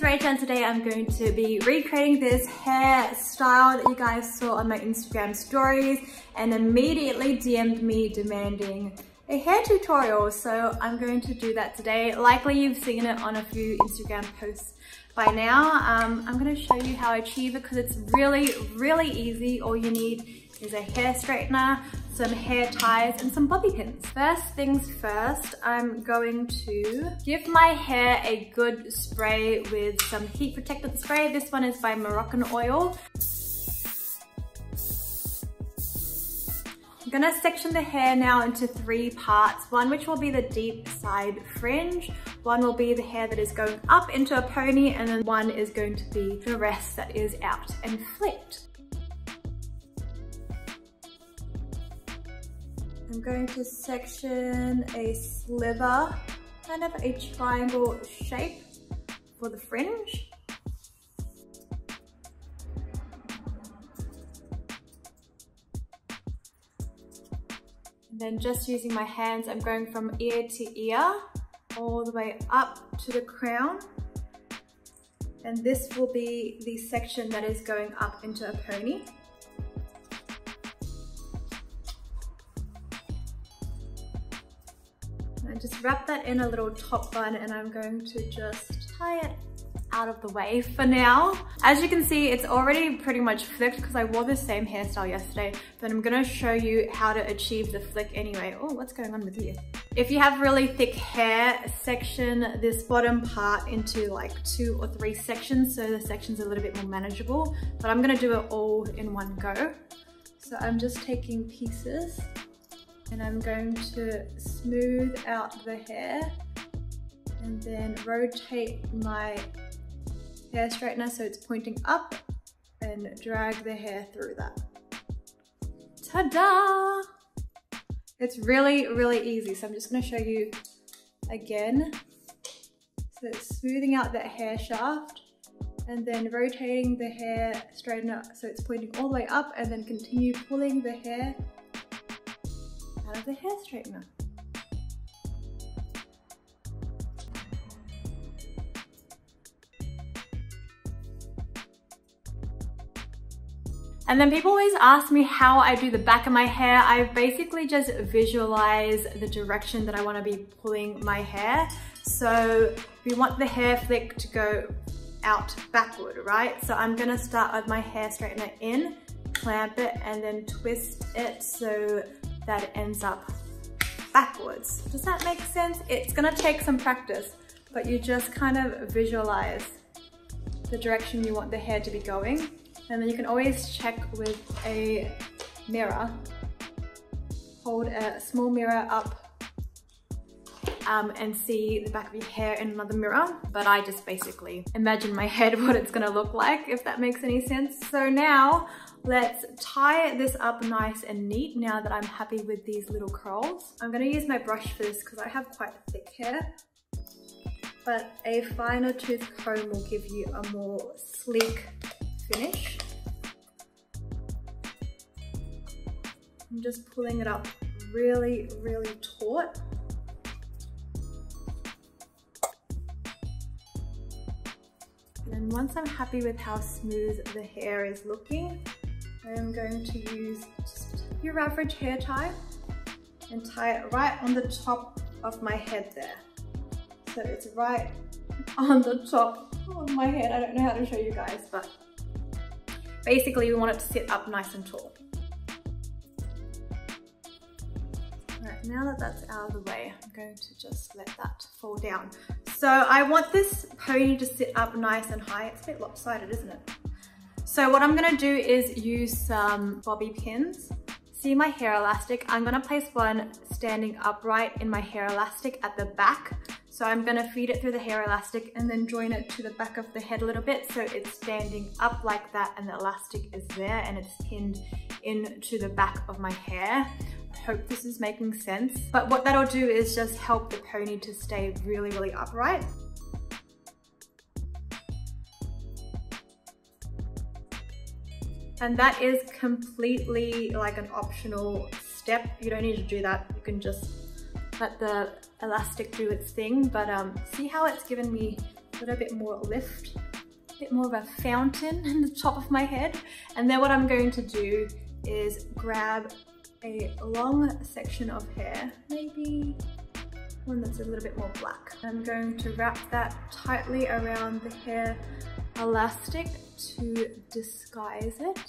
it's Rachel and today I'm going to be recreating this hairstyle that you guys saw on my Instagram stories and immediately DM'd me demanding a hair tutorial. So I'm going to do that today. Likely you've seen it on a few Instagram posts by now. I'm going to show you how I achieve it because it's really easy. All you need is a hair straightener, some hair ties and some bobby pins. First things first, I'm going to give my hair a good spray with some heat protectant spray. This one is by Moroccan Oil. I'm gonna section the hair now into 3 parts. One which will be the deep side fringe, one will be the hair that is going up into a pony, and then one is going to be the rest that is out and flipped. I'm going to section a sliver, kind of a triangle shape for the fringe. And then just using my hands, I'm going from ear to ear, all the way up to the crown. And this will be the section that is going up into a pony. And just wrap that in a little top bun, and I'm going to just tie it out of the way for now. As you can see, it's already pretty much flicked because I wore the same hairstyle yesterday, but I'm gonna show you how to achieve the flick anyway. Oh, what's going on with you? If you have really thick hair, section this bottom part into like 2 or 3 sections so the section's a little bit more manageable, but I'm gonna do it all in one go. So I'm just taking pieces and I'm going to smooth out the hair and then rotate my hair straightener so it's pointing up and drag the hair through that. Ta-da! It's really easy. So I'm just gonna show you again. So it's smoothing out that hair shaft and then rotating the hair straightener so it's pointing all the way up, and then continue pulling the hair out of the hair straightener. And then people always ask me how I do the back of my hair. I basically just visualize the direction that I want to be pulling my hair. So we want the hair flick to go out backward, right? So I'm gonna start with my hair straightener in, clamp it, and then twist it so that it ends up backwards. Does that make sense? It's gonna take some practice, but you just kind of visualize the direction you want the hair to be going. And then you can always check with a mirror. Hold a small mirror up and see the back of your hair in another mirror. But I just basically imagine in my head what it's gonna look like, if that makes any sense. So now let's tie this up nice and neat now that I'm happy with these little curls. I'm gonna use my brush for this because I have quite thick hair, but a finer tooth comb will give you a more sleek finish. I'm just pulling it up really taut. And then once I'm happy with how smooth the hair is looking, I am going to use just your average hair tie and tie it right on the top of my head there. So it's right on the top of my head. I don't know how to show you guys, but basically we want it to sit up nice and tall. Alright, now that that's out of the way, I'm going to just let that fall down. So I want this pony to sit up nice and high. It's a bit lopsided, isn't it? So what I'm gonna do is use some bobby pins. See my hair elastic? I'm gonna place one standing upright in my hair elastic at the back. So I'm gonna feed it through the hair elastic and then join it to the back of the head a little bit so it's standing up like that and the elastic is there and it's pinned into the back of my hair. I hope this is making sense. But what that'll do is just help the pony to stay really upright. And that is completely like an optional step. You don't need to do that. You can just let the elastic do its thing, but see how it's given me little bit more lift, a bit more of a fountain in the top of my head. And then what I'm going to do is grab a long section of hair, maybe one that's a little bit more black. I'm going to wrap that tightly around the hair elastic to disguise it.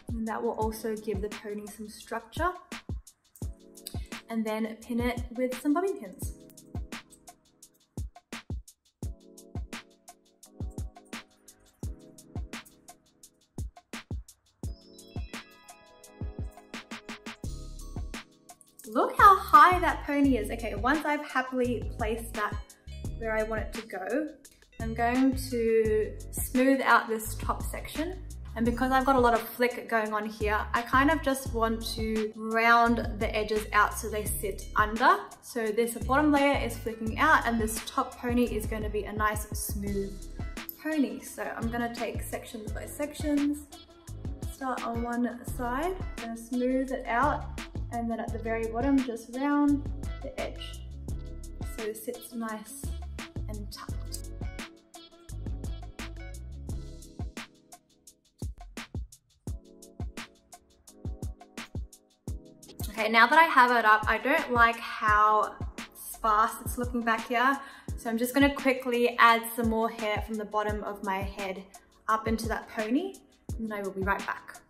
And that will also give the pony some structure. And then pin it with some bobby pins. Look how high that pony is. Okay, once I've happily placed that where I want it to go, I'm going to smooth out this top section. And because I've got a lot of flick going on here, I kind of just want to round the edges out so they sit under. So this bottom layer is flicking out and this top pony is going to be a nice smooth pony. So I'm going to take sections by sections, start on one side, I'm going to smooth it out, and then at the very bottom just round the edge so it sits nice and tucked. Okay, now that I have it up, I don't like how sparse it's looking back here. So I'm just gonna quickly add some more hair from the bottom of my head up into that pony, and then I will be right back.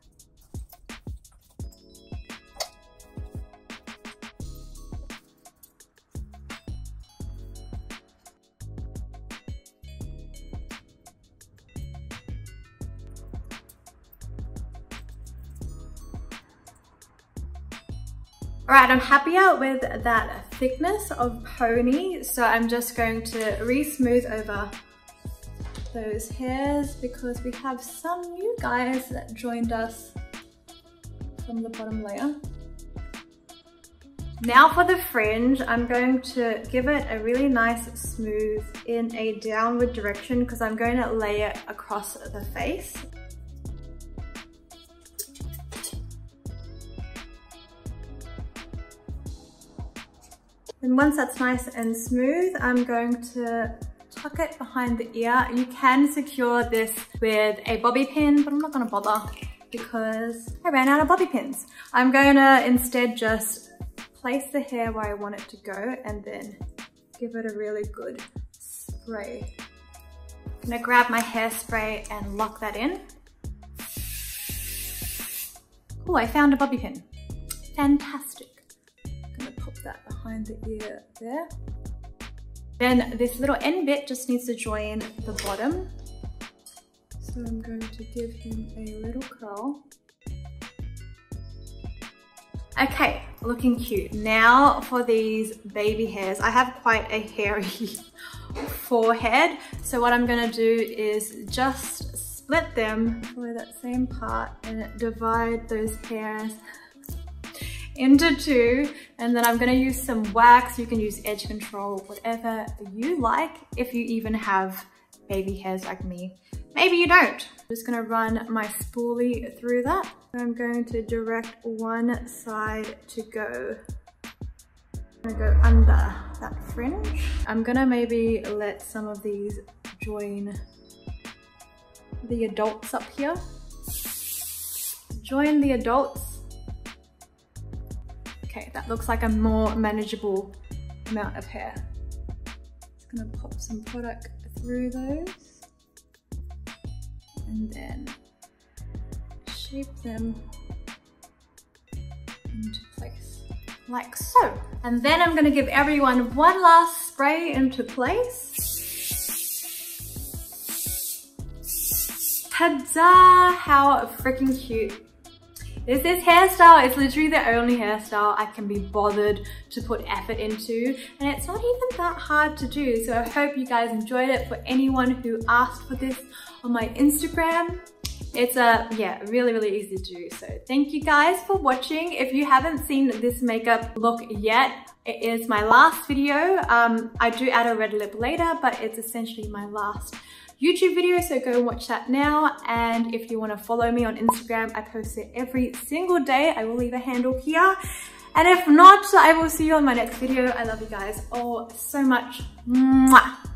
Alright, I'm happier with that thickness of pony, so I'm just going to re-smooth over those hairs because we have some new guys that joined us from the bottom layer. Now for the fringe, I'm going to give it a really nice smooth in a downward direction because I'm going to lay it across the face. And once that's nice and smooth, I'm going to tuck it behind the ear. You can secure this with a bobby pin, but I'm not gonna bother because I ran out of bobby pins. I'm gonna instead just place the hair where I want it to go and then give it a really good spray. I'm gonna grab my hairspray and lock that in. Oh, I found a bobby pin. Fantastic. That behind the ear there. Then this little end bit just needs to join the bottom. So I'm going to give him a little curl. Okay, looking cute. Now for these baby hairs. I have quite a hairy forehead. So what I'm gonna do is just split them for that same part and divide those hairs into two, and then I'm gonna use some wax. You can use edge control, whatever you like, if you even have baby hairs like me. Maybe you don't. I'm just gonna run my spoolie through that. I'm going to direct one side to go. I'm gonna go under that fringe. I'm gonna maybe let some of these join the adults up here. Join the adults. Okay, that looks like a more manageable amount of hair. Just gonna pop some product through those and then shape them into place, like so. And then I'm gonna give everyone one last spray into place. Ta-da! How freaking cute. This hairstyle is literally the only hairstyle I can be bothered to put effort into, and it's not even that hard to do. So I hope you guys enjoyed it. For anyone who asked for this on my Instagram, it's really, really easy to do. So thank you guys for watching. If you haven't seen this makeup look yet, it is my last video. I do add a red lip later, but it's essentially my last YouTube video, so go and watch that now. And if you want to follow me on Instagram, I post it every single day. I will leave a handle here. And if not, I will see you on my next video. I love you guys all so much. Mwah.